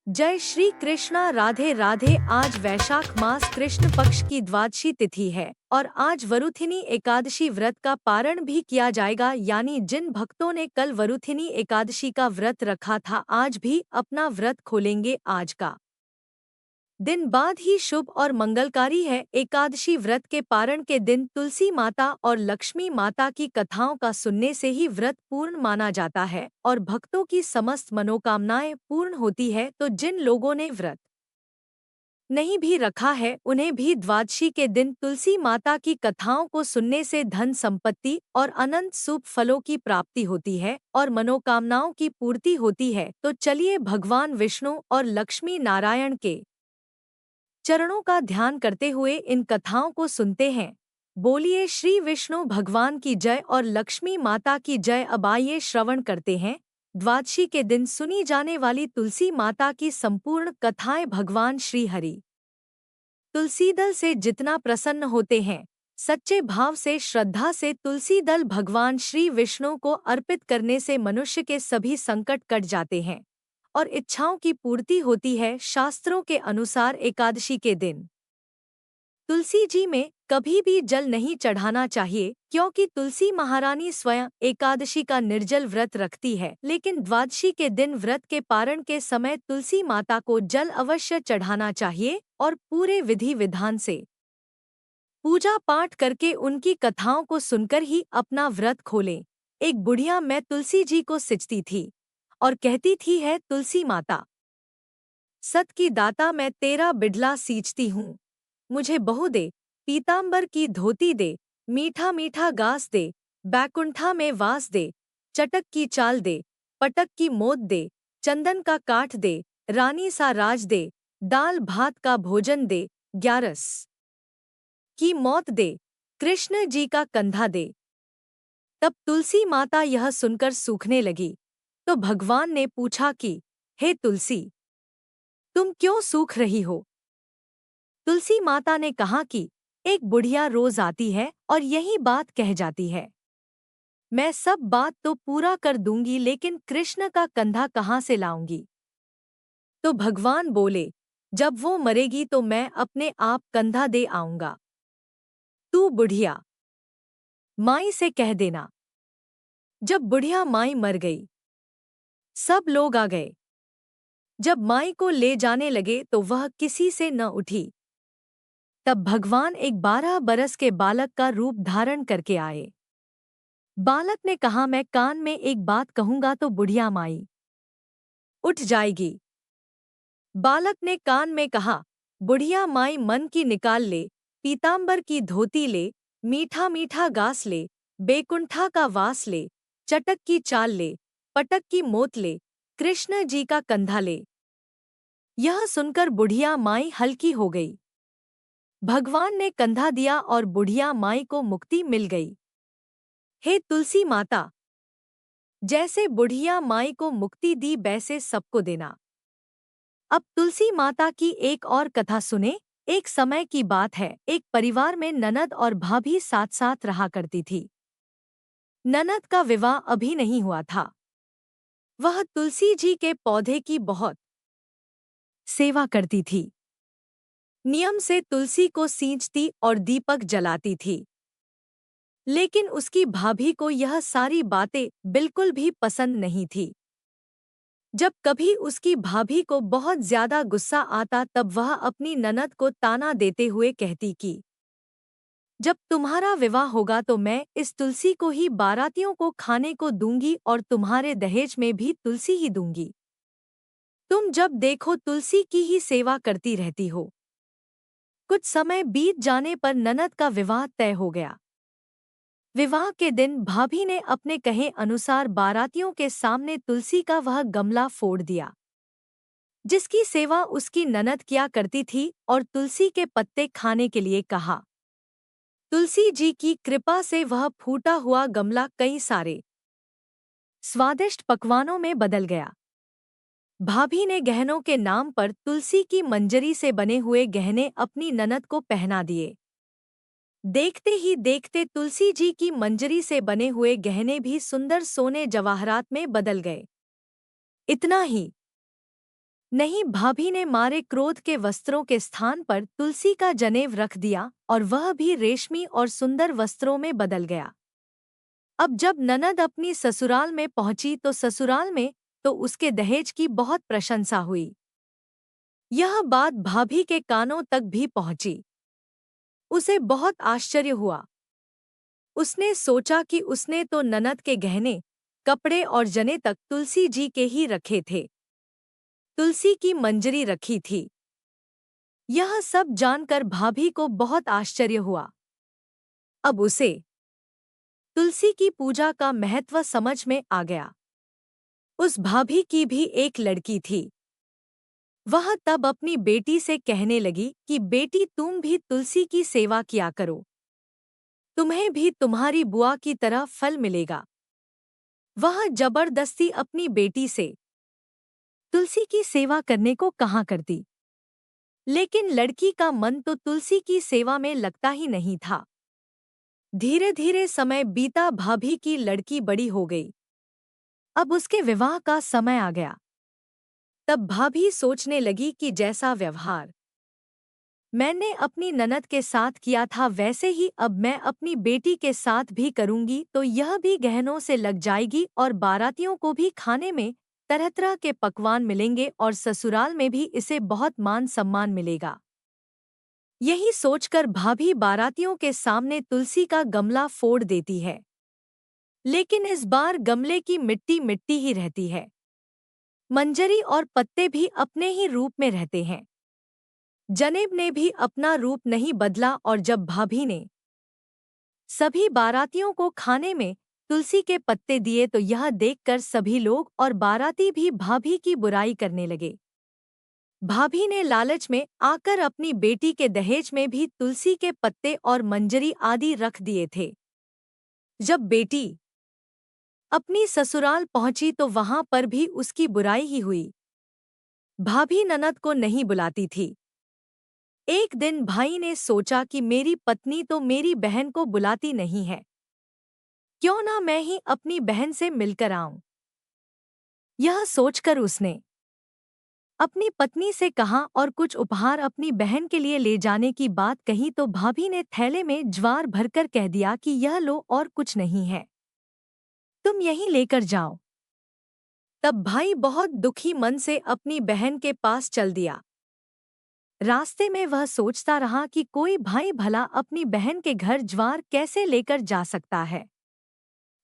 जय श्री कृष्णा। राधे राधे। आज वैशाख मास कृष्ण पक्ष की द्वादशी तिथि है और आज वरुथिनी एकादशी व्रत का पारण भी किया जाएगा। यानी जिन भक्तों ने कल वरुथिनी एकादशी का व्रत रखा था आज भी अपना व्रत खोलेंगे। आज का दिन बाद ही शुभ और मंगलकारी है। एकादशी व्रत के पारण के दिन तुलसी माता और लक्ष्मी माता की कथाओं का सुनने से ही व्रत पूर्ण माना जाता है और भक्तों की समस्त मनोकामनाएं पूर्ण होती है। तो जिन लोगों ने व्रत नहीं भी रखा है उन्हें भी द्वादशी के दिन तुलसी माता की कथाओं को सुनने से धन संपत्ति और अनंत शुभ फलों की प्राप्ति होती है और मनोकामनाओं की पूर्ति होती है। तो चलिए भगवान विष्णु और लक्ष्मी नारायण के चरणों का ध्यान करते हुए इन कथाओं को सुनते हैं। बोलिए श्री विष्णु भगवान की जय और लक्ष्मी माता की जय। अब आइए श्रवण करते हैं द्वादशी के दिन सुनी जाने वाली तुलसी माता की संपूर्ण कथाएं। भगवान श्री हरि तुलसी दल से जितना प्रसन्न होते हैं, सच्चे भाव से श्रद्धा से तुलसी दल भगवान श्री विष्णु को अर्पित करने से मनुष्य के सभी संकट कट जाते हैं और इच्छाओं की पूर्ति होती है। शास्त्रों के अनुसार एकादशी के दिन तुलसी जी में कभी भी जल नहीं चढ़ाना चाहिए, क्योंकि तुलसी महारानी स्वयं एकादशी का निर्जल व्रत रखती है। लेकिन द्वादशी के दिन व्रत के पारण के समय तुलसी माता को जल अवश्य चढ़ाना चाहिए और पूरे विधि विधान से पूजा पाठ करके उनकी कथाओं को सुनकर ही अपना व्रत खोलें। एक बुढ़िया मैं तुलसी जी को सिंचती थी और कहती थी, है तुलसी माता सत की दाता, मैं तेरा बिडला सींचती हूँ, मुझे बहू दे, पीतांबर की धोती दे, मीठा मीठा गास दे, बैकुंठा में वास दे, चटक की चाल दे, पटक की मोद दे, चंदन का काठ दे, रानी सा राज दे, दाल भात का भोजन दे, ग्यारस की मौत दे, कृष्ण जी का कंधा दे। तब तुलसी माता यह सुनकर सूखने लगी तो भगवान ने पूछा कि हे तुलसी, तुम क्यों सूख रही हो? तुलसी माता ने कहा कि एक बुढ़िया रोज आती है और यही बात कह जाती है, मैं सब बात तो पूरा कर दूंगी लेकिन कृष्ण का कंधा कहाँ से लाऊंगी? तो भगवान बोले, जब वो मरेगी तो मैं अपने आप कंधा दे आऊंगा। तू बुढ़िया माई से कह देना। जब बुढ़िया माई मर गई, सब लोग आ गए। जब माई को ले जाने लगे तो वह किसी से न उठी। तब भगवान एक 12 बरस के बालक का रूप धारण करके आए। बालक ने कहा, मैं कान में एक बात कहूंगा तो बुढ़िया माई उठ जाएगी। बालक ने कान में कहा, बुढ़िया माई मन की निकाल ले, पीतांबर की धोती ले, मीठा मीठा गास ले, बेकुंठा का वास ले, चटक की चाल ले, पटक की मोत ले, कृष्ण जी का कंधा ले। यह सुनकर बुढ़िया माई हल्की हो गई। भगवान ने कंधा दिया और बुढ़िया माई को मुक्ति मिल गई। हे तुलसी माता, जैसे बुढ़िया माई को मुक्ति दी वैसे सबको देना। अब तुलसी माता की एक और कथा सुने। एक समय की बात है, एक परिवार में ननद और भाभी साथ साथ रहा करती थी। ननद का विवाह अभी नहीं हुआ था। वह तुलसी जी के पौधे की बहुत सेवा करती थी। नियम से तुलसी को सींचती और दीपक जलाती थी। लेकिन उसकी भाभी को यह सारी बातें बिल्कुल भी पसंद नहीं थी। जब कभी उसकी भाभी को बहुत ज्यादा गुस्सा आता तब वह अपनी ननद को ताना देते हुए कहती कि जब तुम्हारा विवाह होगा तो मैं इस तुलसी को ही बारातियों को खाने को दूंगी और तुम्हारे दहेज में भी तुलसी ही दूंगी। तुम जब देखो तुलसी की ही सेवा करती रहती हो। कुछ समय बीत जाने पर ननद का विवाह तय हो गया। विवाह के दिन भाभी ने अपने कहे अनुसार बारातियों के सामने तुलसी का वह गमला फोड़ दिया जिसकी सेवा उसकी ननद किया करती थी और तुलसी के पत्ते खाने के लिए कहा। तुलसी जी की कृपा से वह फूटा हुआ गमला कई सारे स्वादिष्ट पकवानों में बदल गया। भाभी ने गहनों के नाम पर तुलसी की मंजरी से बने हुए गहने अपनी ननद को पहना दिए। देखते ही देखते तुलसी जी की मंजरी से बने हुए गहने भी सुंदर सोने जवाहरात में बदल गए। इतना ही नहीं, भाभी ने मारे क्रोध के वस्त्रों के स्थान पर तुलसी का जनेव रख दिया और वह भी रेशमी और सुंदर वस्त्रों में बदल गया। अब जब ननद अपनी ससुराल में पहुंची तो ससुराल में तो उसके दहेज की बहुत प्रशंसा हुई। यह बात भाभी के कानों तक भी पहुंची। उसे बहुत आश्चर्य हुआ। उसने सोचा कि उसने तो ननद के गहने, कपड़े और जने तक तुलसी जी के ही रखे थे। तुलसी की मंजरी रखी थी। यह सब जानकर भाभी को बहुत आश्चर्य हुआ। अब उसे तुलसी की पूजा का महत्व समझ में आ गया। उस भाभी की भी एक लड़की थी। वह तब अपनी बेटी से कहने लगी कि बेटी, तुम भी तुलसी की सेवा किया करो, तुम्हें भी तुम्हारी बुआ की तरह फल मिलेगा। वह जबरदस्ती अपनी बेटी से तुलसी की सेवा करने को कहाँ करती, लेकिन लड़की का मन तो तुलसी की सेवा में लगता ही नहीं था। धीरे धीरे समय बीता, भाभी की लड़की बड़ी हो गई। अब उसके विवाह का समय आ गया। तब भाभी सोचने लगी कि जैसा व्यवहार मैंने अपनी ननद के साथ किया था वैसे ही अब मैं अपनी बेटी के साथ भी करूंगी, तो यह भी गहनों से लग जाएगी और बारातियों को भी खाने में तरह तरह के पकवान मिलेंगे और ससुराल में भी इसे बहुत मान सम्मान मिलेगा। यही सोचकर भाभी बारातियों के सामने तुलसी का गमला फोड़ देती है, लेकिन इस बार गमले की मिट्टी मिट्टी ही रहती है। मंजरी और पत्ते भी अपने ही रूप में रहते हैं। जनेब ने भी अपना रूप नहीं बदला और जब भाभी ने सभी बारातियों को खाने में तुलसी के पत्ते दिए तो यह देखकर सभी लोग और बाराती भी भाभी की बुराई करने लगे। भाभी ने लालच में आकर अपनी बेटी के दहेज में भी तुलसी के पत्ते और मंजरी आदि रख दिए थे। जब बेटी अपनी ससुराल पहुंची तो वहां पर भी उसकी बुराई ही हुई। भाभी ननद को नहीं बुलाती थी। एक दिन भाई ने सोचा कि मेरी पत्नी तो मेरी बहन को बुलाती नहीं है, क्यों ना मैं ही अपनी बहन से मिलकर आऊं। यह सोचकर उसने अपनी पत्नी से कहा और कुछ उपहार अपनी बहन के लिए ले जाने की बात कही तो भाभी ने थैले में ज्वार भरकर कह दिया कि यह लो और कुछ नहीं है, तुम यहीं लेकर जाओ। तब भाई बहुत दुखी मन से अपनी बहन के पास चल दिया। रास्ते में वह सोचता रहा कि कोई भाई भला अपनी बहन के घर ज्वार कैसे लेकर जा सकता है।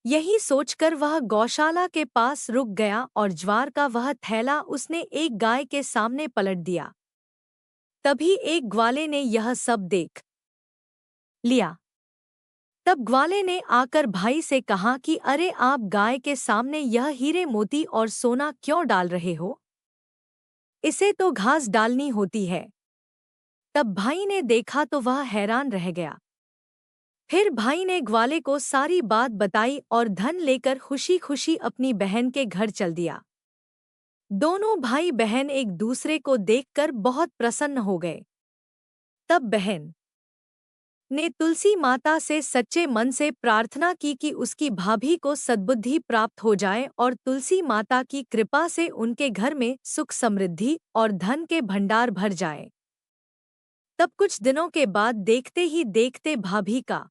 यही सोचकर वह गौशाला के पास रुक गया और ज्वार का वह थैला उसने एक गाय के सामने पलट दिया। तभी एक ग्वाले ने यह सब देख लिया। तब ग्वाले ने आकर भाई से कहा कि अरे, आप गाय के सामने यह हीरे मोती और सोना क्यों डाल रहे हो? इसे तो घास डालनी होती है। तब भाई ने देखा तो वह हैरान रह गया। फिर भाई ने ग्वाले को सारी बात बताई और धन लेकर खुशी खुशी अपनी बहन के घर चल दिया। दोनों भाई बहन एक दूसरे को देखकर बहुत प्रसन्न हो गए। तब बहन ने तुलसी माता से सच्चे मन से प्रार्थना की कि उसकी भाभी को सद्बुद्धि प्राप्त हो जाए और तुलसी माता की कृपा से उनके घर में सुख समृद्धि और धन के भंडार भर जाए। तब कुछ दिनों के बाद देखते ही देखते भाभी का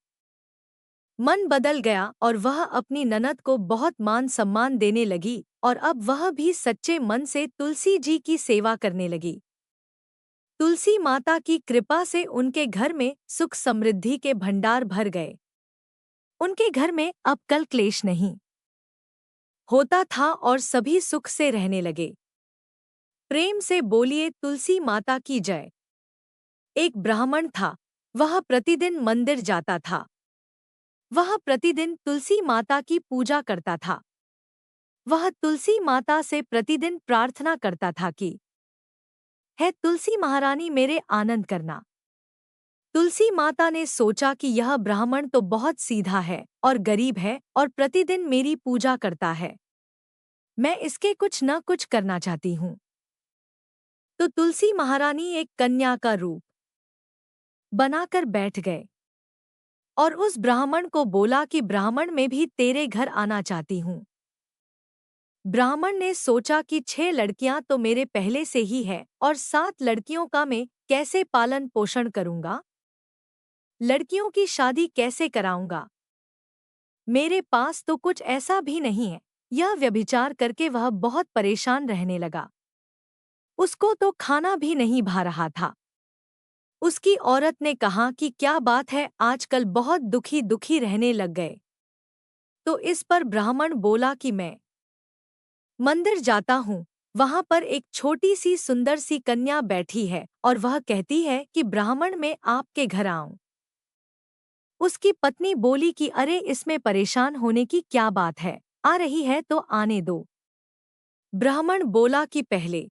मन बदल गया और वह अपनी ननद को बहुत मान सम्मान देने लगी और अब वह भी सच्चे मन से तुलसी जी की सेवा करने लगी। तुलसी माता की कृपा से उनके घर में सुख समृद्धि के भंडार भर गए। उनके घर में अब कल क्लेश नहीं होता था और सभी सुख से रहने लगे। प्रेम से बोलिए तुलसी माता की जय। एक ब्राह्मण था। वह प्रतिदिन मंदिर जाता था। वह प्रतिदिन तुलसी माता की पूजा करता था। वह तुलसी माता से प्रतिदिन प्रार्थना करता था कि है तुलसी महारानी, मेरे आनंद करना। तुलसी माता ने सोचा कि यह ब्राह्मण तो बहुत सीधा है और गरीब है और प्रतिदिन मेरी पूजा करता है, मैं इसके कुछ न कुछ करना चाहती हूँ। तो तुलसी महारानी एक कन्या का रूप बनाकर बैठ गए और उस ब्राह्मण को बोला कि ब्राह्मण, मैं भी तेरे घर आना चाहती हूँ। ब्राह्मण ने सोचा कि 6 लड़कियां तो मेरे पहले से ही है और 7 लड़कियों का मैं कैसे पालन पोषण करूंगा? लड़कियों की शादी कैसे कराऊंगा? मेरे पास तो कुछ ऐसा भी नहीं है। यह व्यभिचार करके वह बहुत परेशान रहने लगा। उसको तो खाना भी नहीं भा रहा था। उसकी औरत ने कहा कि क्या बात है, आजकल बहुत दुखी दुखी रहने लग गए। तो इस पर ब्राह्मण बोला कि मैं मंदिर जाता हूँ, वहां पर एक छोटी सी सुंदर सी कन्या बैठी है और वह कहती है कि ब्राह्मण मैं आपके घर आऊं। उसकी पत्नी बोली कि अरे इसमें परेशान होने की क्या बात है, आ रही है तो आने दो। ब्राह्मण बोला कि पहले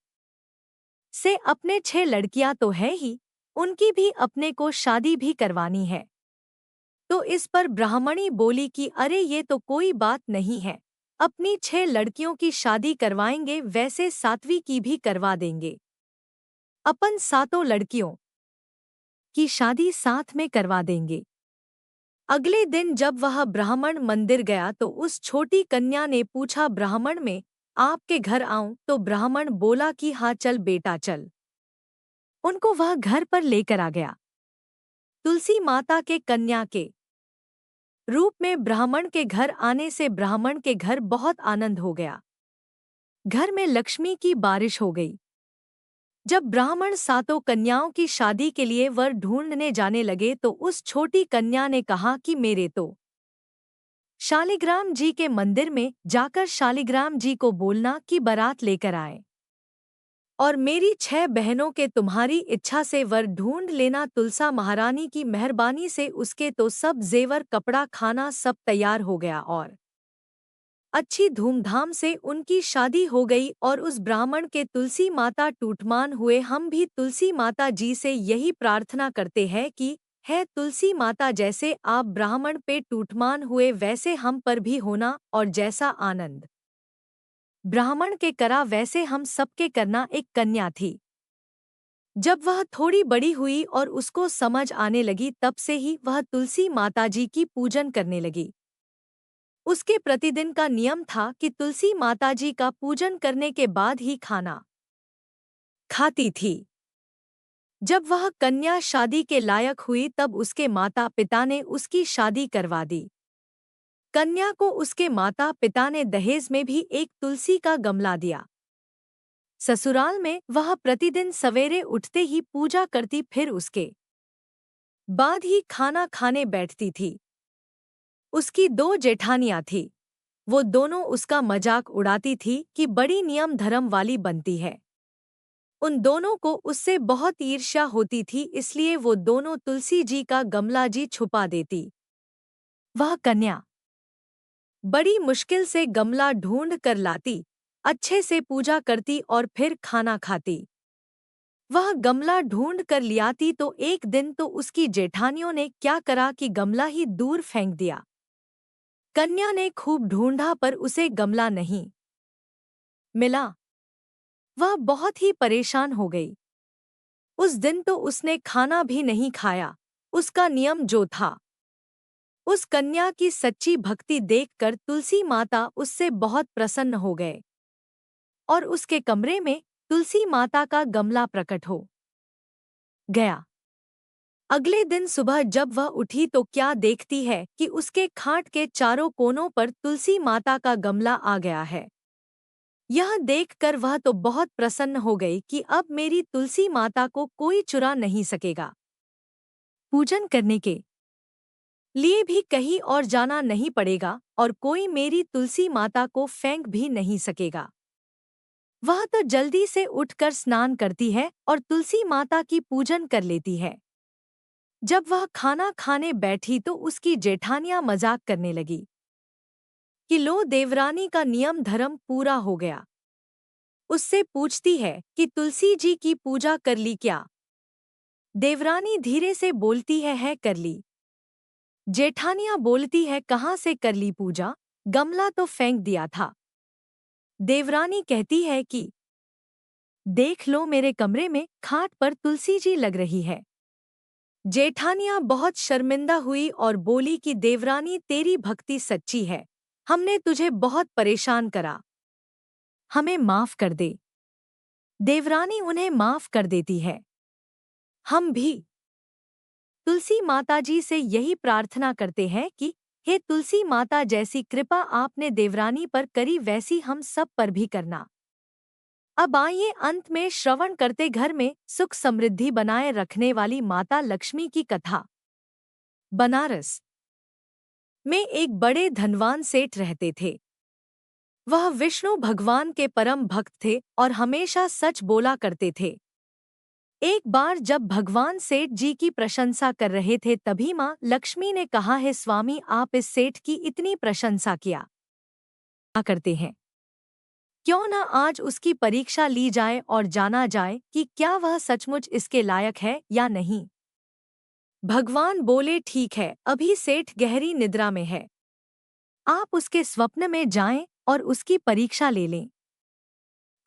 से अपने 6 लड़कियां तो है ही, उनकी भी अपने को शादी भी करवानी है। तो इस पर ब्राह्मणी बोली कि अरे ये तो कोई बात नहीं है, अपनी 6 लड़कियों की शादी करवाएंगे, वैसे 7वीं की भी करवा देंगे। अपन 7 लड़कियों की शादी साथ में करवा देंगे। अगले दिन जब वह ब्राह्मण मंदिर गया तो उस छोटी कन्या ने पूछा, ब्राह्मण में आपके घर आऊं? तो ब्राह्मण बोला कि हाँ चल बेटा चल। उनको वह घर पर लेकर आ गया। तुलसी माता के कन्या के रूप में ब्राह्मण के घर आने से ब्राह्मण के घर बहुत आनंद हो गया। घर में लक्ष्मी की बारिश हो गई। जब ब्राह्मण 7 कन्याओं की शादी के लिए वर ढूंढने जाने लगे तो उस छोटी कन्या ने कहा कि मेरे तो शालिग्राम जी के मंदिर में जाकर शालिग्राम जी को बोलना कि बारात लेकर आए और मेरी 6 बहनों के तुम्हारी इच्छा से वर ढूंढ लेना। तुलसा महारानी की मेहरबानी से उसके तो सब जेवर कपड़ा खाना सब तैयार हो गया और अच्छी धूमधाम से उनकी शादी हो गई। और उस ब्राह्मण के तुलसी माता टूटमान हुए। हम भी तुलसी माता जी से यही प्रार्थना करते हैं कि है तुलसी माता, जैसे आप ब्राह्मण पे टूटमान हुए वैसे हम पर भी होना, और जैसा आनंद ब्राह्मण के करा वैसे हम सबके करना। एक कन्या थी। जब वह थोड़ी बड़ी हुई और उसको समझ आने लगी, तब से ही वह तुलसी माताजी की पूजन करने लगी। उसके प्रतिदिन का नियम था कि तुलसी माताजी का पूजन करने के बाद ही खाना खाती थी। जब वह कन्या शादी के लायक हुई तब उसके माता पिता ने उसकी शादी करवा दी। कन्या को उसके माता पिता ने दहेज में भी एक तुलसी का गमला दिया। ससुराल में वह प्रतिदिन सवेरे उठते ही पूजा करती, फिर उसके बाद ही खाना खाने बैठती थी। उसकी 2 जेठानियां थी। वो दोनों उसका मजाक उड़ाती थी कि बड़ी नियम धर्म वाली बनती है। उन दोनों को उससे बहुत ईर्ष्या होती थी, इसलिए वो दोनों तुलसी जी का गमला जी छुपा देती। वह कन्या बड़ी मुश्किल से गमला ढूंढ कर लाती, अच्छे से पूजा करती और फिर खाना खाती। वह गमला ढूंढ कर लियाती तो एक दिन तो उसकी जेठानियों ने क्या करा कि गमला ही दूर फेंक दिया। कन्या ने खूब ढूंढा पर उसे गमला नहीं मिला। वह बहुत ही परेशान हो गई। उस दिन तो उसने खाना भी नहीं खाया। उसका नियम जो था, उस कन्या की सच्ची भक्ति देखकर तुलसी माता उससे बहुत प्रसन्न हो गए और उसके कमरे में तुलसी माता का गमला प्रकट हो गया। अगले दिन सुबह जब वह उठी तो क्या देखती है कि उसके खाट के चारों कोनों पर तुलसी माता का गमला आ गया है। यह देखकर वह तो बहुत प्रसन्न हो गई कि अब मेरी तुलसी माता को कोई चुरा नहीं सकेगा। पूजन करने के लिए भी कहीं और जाना नहीं पड़ेगा और कोई मेरी तुलसी माता को फेंक भी नहीं सकेगा। वह तो जल्दी से उठकर स्नान करती है और तुलसी माता की पूजन कर लेती है। जब वह खाना खाने बैठी तो उसकी जेठानियां मजाक करने लगी कि लो देवरानी का नियम धर्म पूरा हो गया। उससे पूछती है कि तुलसी जी की पूजा कर ली क्या? देवरानी धीरे से बोलती है कर ली। जेठानियां बोलती है कहाँ से कर ली पूजा, गमला तो फेंक दिया था। देवरानी कहती है कि देख लो मेरे कमरे में खाट पर तुलसी जी लग रही है। जेठानियां बहुत शर्मिंदा हुई और बोली कि देवरानी तेरी भक्ति सच्ची है, हमने तुझे बहुत परेशान करा। हमें माफ कर दे। देवरानी उन्हें माफ कर देती है। हम भी तुलसी माता जी से यही प्रार्थना करते हैं कि हे तुलसी माता, जैसी कृपा आपने देवरानी पर करी वैसी हम सब पर भी करना। अब आइए अंत में श्रवण करते घर में सुख समृद्धि बनाए रखने वाली माता लक्ष्मी की कथा। बनारस में एक बड़े धनवान सेठ रहते थे। वह विष्णु भगवान के परम भक्त थे और हमेशा सच बोला करते थे। एक बार जब भगवान सेठ जी की प्रशंसा कर रहे थे तभी माँ लक्ष्मी ने कहा, है स्वामी, आप इस सेठ की इतनी प्रशंसा किया करते हैं, क्यों न आज उसकी परीक्षा ली जाए और जाना जाए कि क्या वह सचमुच इसके लायक है या नहीं। भगवान बोले, ठीक है, अभी सेठ गहरी निद्रा में है, आप उसके स्वप्न में जाएं और उसकी परीक्षा ले लें।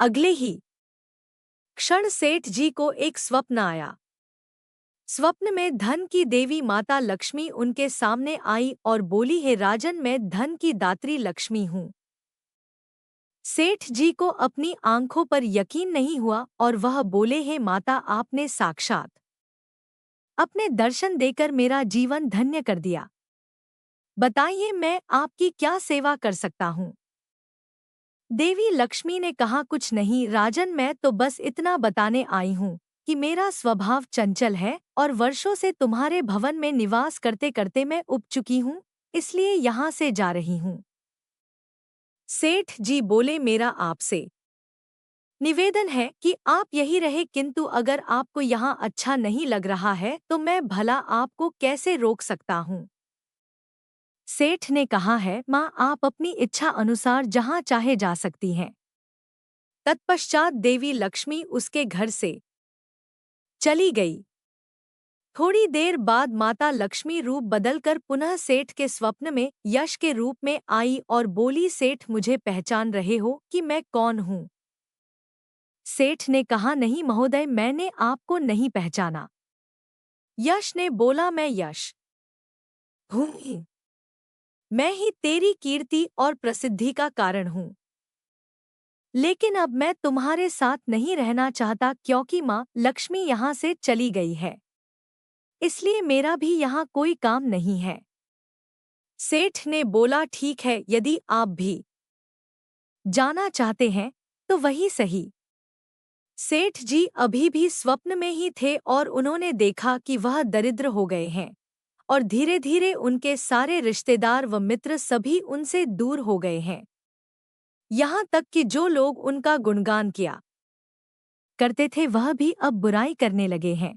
अगले ही क्षण सेठ जी को एक स्वप्न आया। स्वप्न में धन की देवी माता लक्ष्मी उनके सामने आई और बोली, हे राजन, मैं धन की दात्री लक्ष्मी हूँ। सेठ जी को अपनी आंखों पर यकीन नहीं हुआ और वह बोले, हे माता, आपने साक्षात अपने दर्शन देकर मेरा जीवन धन्य कर दिया। बताइए, मैं आपकी क्या सेवा कर सकता हूँ। देवी लक्ष्मी ने कहा, कुछ नहीं राजन, मैं तो बस इतना बताने आई हूँ कि मेरा स्वभाव चंचल है और वर्षों से तुम्हारे भवन में निवास करते करते मैं उब चुकी हूँ, इसलिए यहाँ से जा रही हूँ। सेठ जी बोले, मेरा आपसे निवेदन है कि आप यही रहे, किंतु अगर आपको यहाँ अच्छा नहीं लग रहा है तो मैं भला आपको कैसे रोक सकता हूँ। सेठ ने कहा है, माँ, आप अपनी इच्छा अनुसार जहाँ चाहे जा सकती हैं। तत्पश्चात देवी लक्ष्मी उसके घर से चली गई। थोड़ी देर बाद माता लक्ष्मी रूप बदलकर पुनः सेठ के स्वप्न में यश के रूप में आई और बोली, सेठ, मुझे पहचान रहे हो कि मैं कौन हूँ। सेठ ने कहा, नहीं महोदय, मैंने आपको नहीं पहचाना। यश ने बोला, मैं यश हूँ, मैं ही तेरी कीर्ति और प्रसिद्धि का कारण हूँ। लेकिन अब मैं तुम्हारे साथ नहीं रहना चाहता क्योंकि माँ लक्ष्मी यहाँ से चली गई है, इसलिए मेरा भी यहाँ कोई काम नहीं है। सेठ ने बोला, ठीक है, यदि आप भी जाना चाहते हैं तो वही सही। सेठ जी अभी भी स्वप्न में ही थे और उन्होंने देखा कि वह दरिद्र हो गए हैं और धीरे धीरे उनके सारे रिश्तेदार व मित्र सभी उनसे दूर हो गए हैं। यहाँ तक कि जो लोग उनका गुणगान किया करते थे वह भी अब बुराई करने लगे हैं।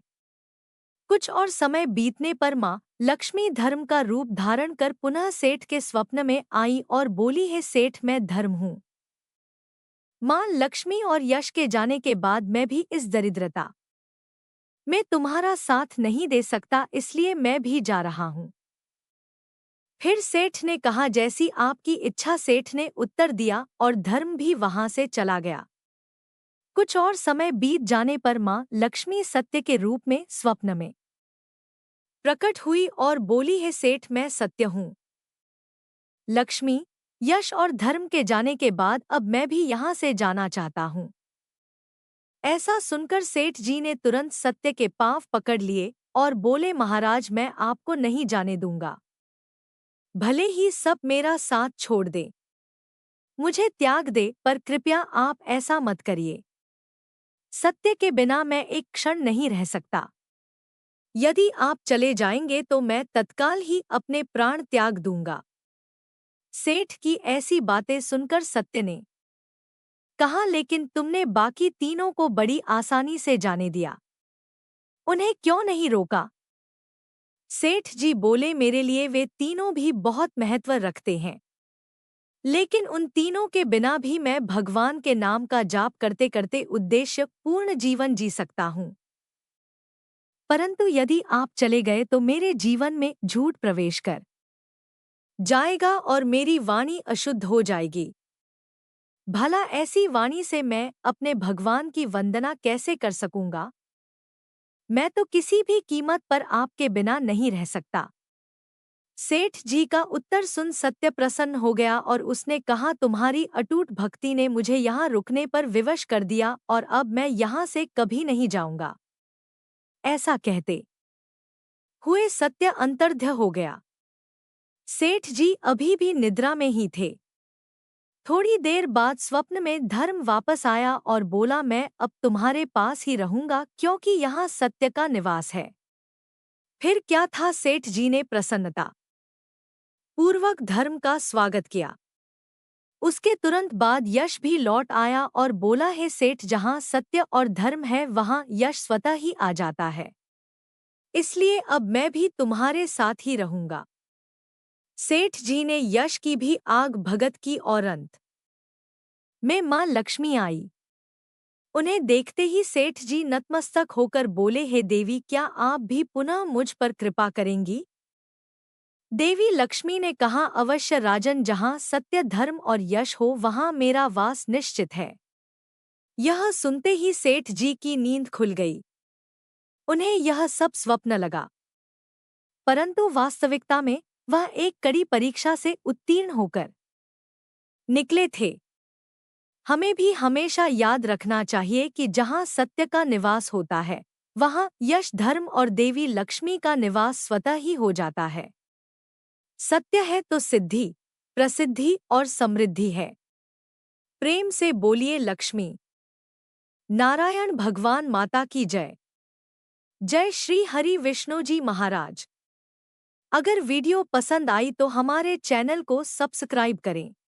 कुछ और समय बीतने पर माँ लक्ष्मी धर्म का रूप धारण कर पुनः सेठ के स्वप्न में आई और बोली, है सेठ, मैं धर्म हूँ। माँ लक्ष्मी और यश के जाने के बाद मैं भी इस दरिद्रता में तुम्हारा साथ नहीं दे सकता, इसलिए मैं भी जा रहा हूँ। फिर सेठ ने कहा, जैसी आपकी इच्छा, सेठ ने उत्तर दिया और धर्म भी वहां से चला गया। कुछ और समय बीत जाने पर माँ लक्ष्मी सत्य के रूप में स्वप्न में प्रकट हुई और बोली, है सेठ, मैं सत्य हूँ। लक्ष्मी, यश और धर्म के जाने के बाद अब मैं भी यहाँ से जाना चाहता हूँ। ऐसा सुनकर सेठ जी ने तुरंत सत्य के पांव पकड़ लिए और बोले, महाराज, मैं आपको नहीं जाने दूंगा। भले ही सब मेरा साथ छोड़ दे, मुझे त्याग दे, पर कृपया आप ऐसा मत करिए। सत्य के बिना मैं एक क्षण नहीं रह सकता। यदि आप चले जाएंगे तो मैं तत्काल ही अपने प्राण त्याग दूंगा। सेठ की ऐसी बातें सुनकर सत्य ने कहा, लेकिन तुमने बाकी तीनों को बड़ी आसानी से जाने दिया, उन्हें क्यों नहीं रोका। सेठ जी बोले, मेरे लिए वे तीनों भी बहुत महत्व रखते हैं, लेकिन उन तीनों के बिना भी मैं भगवान के नाम का जाप करते करते उद्देश्य पूर्ण जीवन जी सकता हूँ। परंतु यदि आप चले गए तो मेरे जीवन में झूठ प्रवेश कर जाएगा और मेरी वाणी अशुद्ध हो जाएगी। भला ऐसी वाणी से मैं अपने भगवान की वंदना कैसे कर सकूंगा। मैं तो किसी भी कीमत पर आपके बिना नहीं रह सकता। सेठ जी का उत्तर सुन सत्य प्रसन्न हो गया और उसने कहा, तुम्हारी अटूट भक्ति ने मुझे यहाँ रुकने पर विवश कर दिया और अब मैं यहाँ से कभी नहीं जाऊंगा। ऐसा कहते हुए सत्य अंतर्ध्य हो गया। सेठ जी अभी भी निद्रा में ही थे। थोड़ी देर बाद स्वप्न में धर्म वापस आया और बोला, मैं अब तुम्हारे पास ही रहूंगा क्योंकि यहाँ सत्य का निवास है। फिर क्या था, सेठ जी ने प्रसन्नता पूर्वक धर्म का स्वागत किया। उसके तुरंत बाद यश भी लौट आया और बोला, है सेठ, जहाँ सत्य और धर्म है वहाँ यश स्वतः ही आ जाता है, इसलिए अब मैं भी तुम्हारे साथ ही रहूंगा। सेठ जी ने यश की भी आग भगत की और अंत में मां लक्ष्मी आई। उन्हें देखते ही सेठ जी नतमस्तक होकर बोले, हे देवी, क्या आप भी पुनः मुझ पर कृपा करेंगी? देवी लक्ष्मी ने कहा, अवश्य राजन, जहाँ सत्य, धर्म और यश हो वहाँ मेरा वास निश्चित है। यह सुनते ही सेठ जी की नींद खुल गई। उन्हें यह सब स्वप्न लगा, परंतु वास्तविकता में वह एक कड़ी परीक्षा से उत्तीर्ण होकर निकले थे। हमें भी हमेशा याद रखना चाहिए कि जहाँ सत्य का निवास होता है वहाँ यश, धर्म और देवी लक्ष्मी का निवास स्वतः ही हो जाता है। सत्य है तो सिद्धि, प्रसिद्धि और समृद्धि है। प्रेम से बोलिए लक्ष्मी नारायण भगवान माता की जय। जय श्री हरि विष्णु जी महाराज। अगर वीडियो पसंद आई तो हमारे चैनल को सब्सक्राइब करें।